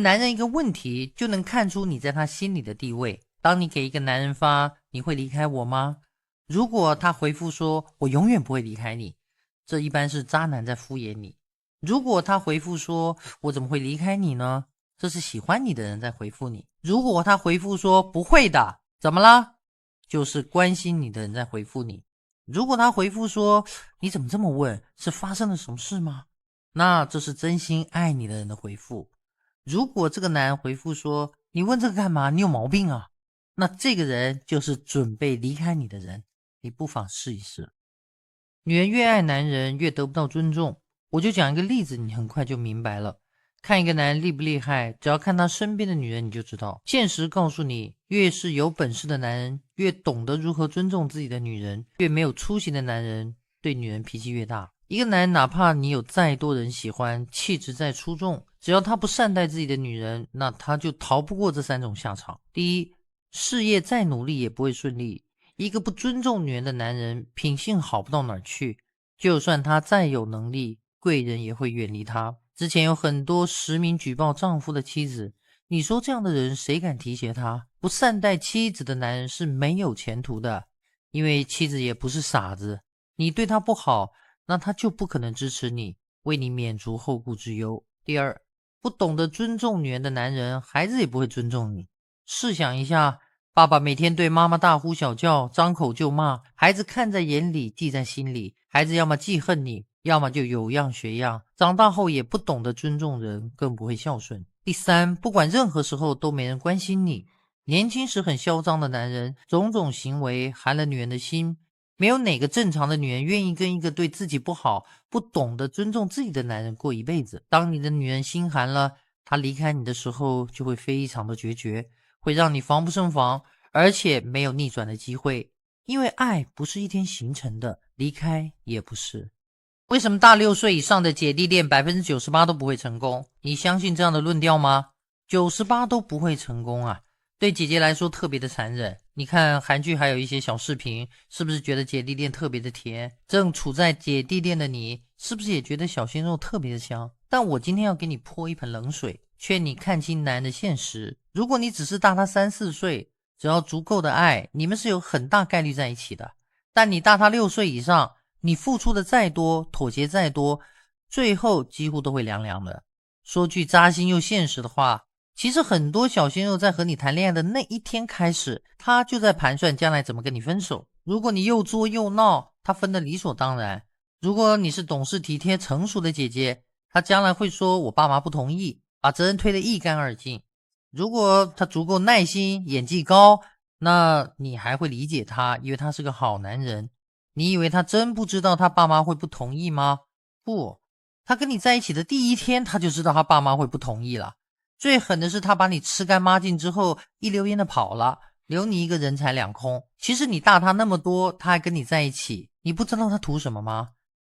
男人一个问题，就能看出你在他心里的地位。当你给一个男人发你会离开我吗？如果他回复说我永远不会离开你，这一般是渣男在敷衍你。如果他回复说我怎么会离开你呢？这是喜欢你的人在回复你。如果他回复说不会的，怎么啦？就是关心你的人在回复你。如果他回复说你怎么这么问，是发生了什么事吗？那这是真心爱你的人的回复。如果这个男人回复说你问这个干嘛，你有毛病啊，那这个人就是准备离开你的人，你不妨试一试。女人越爱男人越得不到尊重，我就讲一个例子，你很快就明白了。看一个男人厉不厉害，只要看他身边的女人你就知道。现实告诉你，越是有本事的男人越懂得如何尊重自己的女人，越没有出息的男人对女人脾气越大。一个男人哪怕你有再多人喜欢，气质再出众，只要他不善待自己的女人，那他就逃不过这三种下场。第一，事业再努力也不会顺利。一个不尊重女人的男人，品性好不到哪儿去，就算他再有能力，贵人也会远离他。之前有很多实名举报丈夫的妻子，你说这样的人谁敢提携他？不善待妻子的男人是没有前途的，因为妻子也不是傻子，你对他不好，那他就不可能支持你，为你免除后顾之忧。第二，不懂得尊重女人的男人，孩子也不会尊重你。试想一下，爸爸每天对妈妈大呼小叫，张口就骂，孩子看在眼里，记在心里，孩子要么记恨你，要么就有样学样，长大后也不懂得尊重人，更不会孝顺。第三，不管任何时候都没人关心你。年轻时很嚣张的男人，种种行为寒了女人的心，没有哪个正常的女人愿意跟一个对自己不好、不懂得尊重自己的男人过一辈子。当你的女人心寒了，她离开你的时候就会非常的决绝，会让你防不胜防，而且没有逆转的机会。因为爱不是一天形成的，离开也不是。为什么大6岁以上的姐弟恋98%都不会成功？你相信这样的论调吗？98%都不会成功啊，对姐姐来说特别的残忍。你看韩剧还有一些小视频，是不是觉得姐弟恋特别的甜？正处在姐弟恋的你，是不是也觉得小鲜肉特别的香？但我今天要给你泼一盆冷水，劝你看清男人的现实。如果你只是大他3-4岁，只要足够的爱，你们是有很大概率在一起的。但你大他6岁以上，你付出的再多，妥协再多，最后几乎都会凉凉的。说句扎心又现实的话，其实很多小鲜肉在和你谈恋爱的那一天开始，他就在盘算将来怎么跟你分手。如果你又作又闹，他分得理所当然。如果你是懂事体贴成熟的姐姐，他将来会说我爸妈不同意，把责任推得一干二净。如果他足够耐心，演技高，那你还会理解他，因为他是个好男人。你以为他真不知道他爸妈会不同意吗？不，他跟你在一起的第一天，他就知道他爸妈会不同意了。最狠的是他把你吃干抹净之后，一溜烟的跑了，留你一个人财两空。其实你大他那么多，他还跟你在一起，你不知道他图什么吗？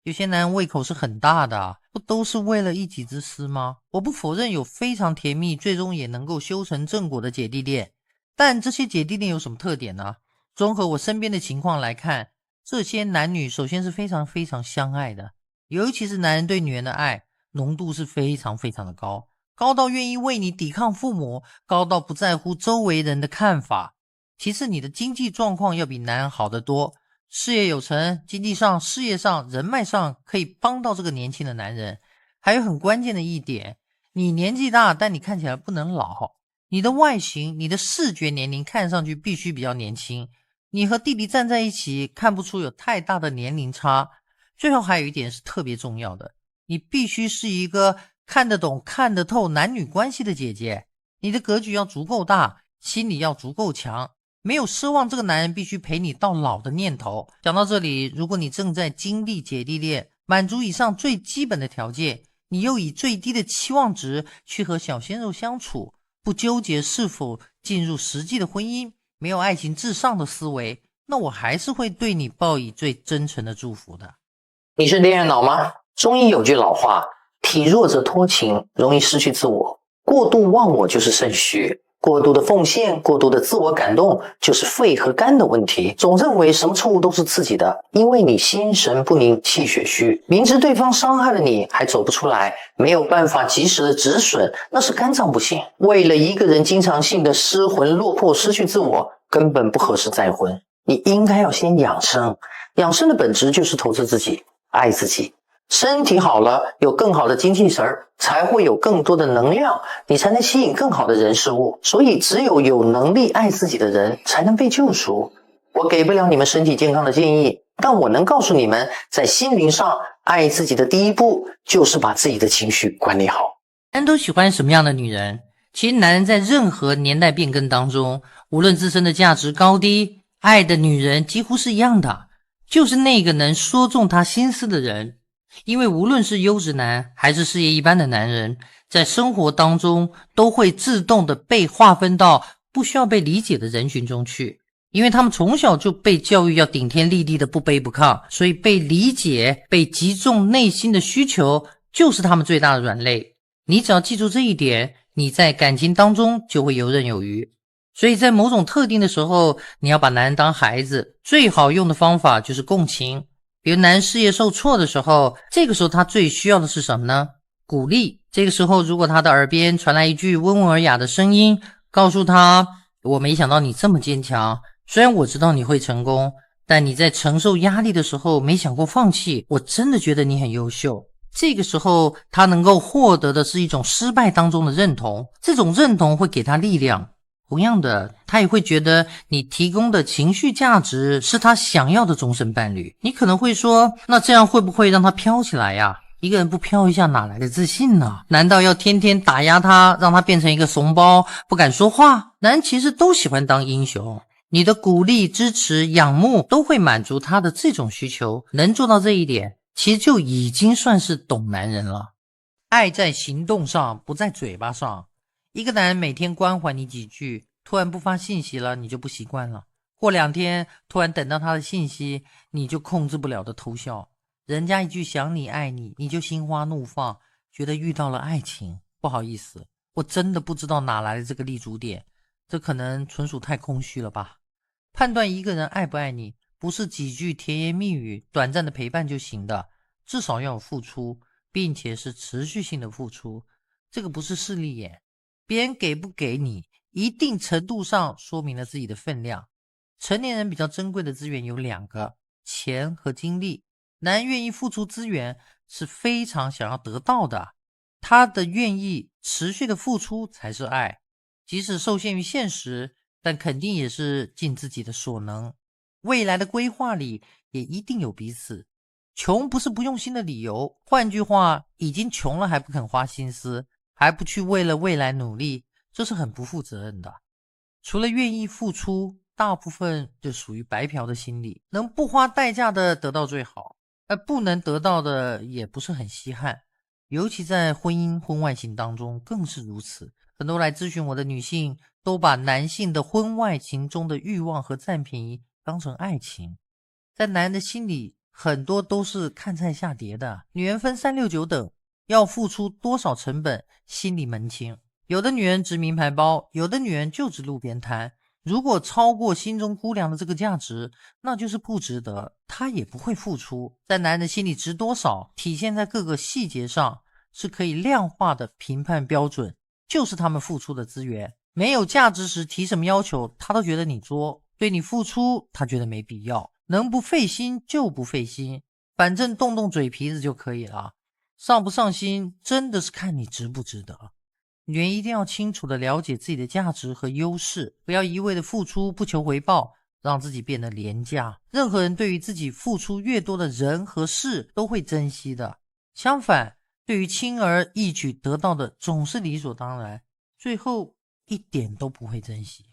有些男人胃口是很大的啊，不都是为了一己之私吗？我不否认有非常甜蜜，最终也能够修成正果的姐弟恋，但这些姐弟恋有什么特点呢？综合我身边的情况来看，这些男女首先是非常非常相爱的，尤其是男人对女人的爱浓度是非常非常的高，高到愿意为你抵抗父母，高到不在乎周围人的看法。其次，你的经济状况要比男人好得多，事业有成，经济上、事业上、人脉上可以帮到这个年轻的男人。还有很关键的一点，你年纪大，但你看起来不能老，你的外形、你的视觉年龄看上去必须比较年轻，你和弟弟站在一起看不出有太大的年龄差。最后还有一点是特别重要的，你必须是一个看得懂、看得透男女关系的姐姐，你的格局要足够大，心理要足够强，没有奢望这个男人必须陪你到老的念头。讲到这里，如果你正在经历姐弟恋，满足以上最基本的条件，你又以最低的期望值去和小鲜肉相处，不纠结是否进入实际的婚姻，没有爱情至上的思维，那我还是会对你报以最真诚的祝福的。你是恋爱脑吗？中医有句老话，体弱则脱情，容易失去自我，过度忘我就是肾虚。过度的奉献，过度的自我感动，就是肺和肝的问题。总认为什么错误都是自己的，因为你心神不宁，气血虚，明知对方伤害了你，还走不出来，没有办法及时的止损，那是肝脏不幸。为了一个人经常性的失魂落魄，失去自我，根本不合适再婚。你应该要先养生，养生的本质就是投资自己，爱自己。身体好了，有更好的精气神儿，才会有更多的能量，你才能吸引更好的人事物。所以只有能力爱自己的人才能被救赎。我给不了你们身体健康的建议，但我能告诉你们，在心灵上爱自己的第一步就是把自己的情绪管理好。男人都喜欢什么样的女人？其实男人在任何年代变更当中，无论自身的价值高低，爱的女人几乎是一样的，就是那个能说中他心思的人。因为无论是优质男还是事业一般的男人，在生活当中都会自动的被划分到不需要被理解的人群中去，因为他们从小就被教育要顶天立地的不卑不亢，所以被理解，被击中内心的需求就是他们最大的软肋。你只要记住这一点，你在感情当中就会游刃有余。所以在某种特定的时候，你要把男人当孩子，最好用的方法就是共情。比如男人事业受挫的时候，这个时候他最需要的是什么呢？鼓励。这个时候如果他的耳边传来一句温文尔雅的声音，告诉他，我没想到你这么坚强，虽然我知道你会成功，但你在承受压力的时候没想过放弃，我真的觉得你很优秀。这个时候他能够获得的是一种失败当中的认同，这种认同会给他力量。同样的，他也会觉得你提供的情绪价值是他想要的终身伴侣。你可能会说，那这样会不会让他飘起来呀？一个人不飘一下哪来的自信呢？难道要天天打压他，让他变成一个怂包，不敢说话？男人其实都喜欢当英雄，你的鼓励、支持、仰慕都会满足他的这种需求。能做到这一点，其实就已经算是懂男人了。爱在行动上，不在嘴巴上。一个男人每天关怀你几句，突然不发信息了，你就不习惯了。过2天突然等到他的信息，你就控制不了的偷笑。人家一句想你爱你，你就心花怒放，觉得遇到了爱情。不好意思，我真的不知道哪来的这个立足点，这可能纯属太空虚了吧。判断一个人爱不爱你，不是几句甜言蜜语、短暂的陪伴就行的，至少要有付出，并且是持续性的付出。这个不是势利眼，别人给不给你，一定程度上说明了自己的分量。成年人比较珍贵的资源有2个，钱和精力。男人愿意付出资源是非常想要得到的，他的愿意持续的付出才是爱，即使受限于现实，但肯定也是尽自己的所能。未来的规划里也一定有彼此。穷不是不用心的理由，换句话，已经穷了还不肯花心思，还不去为了未来努力，这是很不负责任的。除了愿意付出，大部分就属于白嫖的心理，能不花代价的得到最好，而不能得到的也不是很稀罕，尤其在婚姻婚外情当中更是如此。很多来咨询我的女性都把男性的婚外情中的欲望和占便宜当成爱情，在男人的心里很多都是看菜下碟的。女人分3、6、9等，要付出多少成本心里门清。有的女人值名牌包，有的女人就值路边摊。如果超过心中估量的这个价值，那就是不值得，她也不会付出。在男人的心里值多少，体现在各个细节上，是可以量化的评判标准，就是他们付出的资源。没有价值时提什么要求，他都觉得你作，对你付出他觉得没必要，能不费心就不费心，反正动动嘴皮子就可以了。上不上心真的是看你值不值得。女人一定要清楚地了解自己的价值和优势，不要一味的付出不求回报，让自己变得廉价。任何人对于自己付出越多的人和事都会珍惜的，相反，对于轻而易举得到的总是理所当然，最后一点都不会珍惜。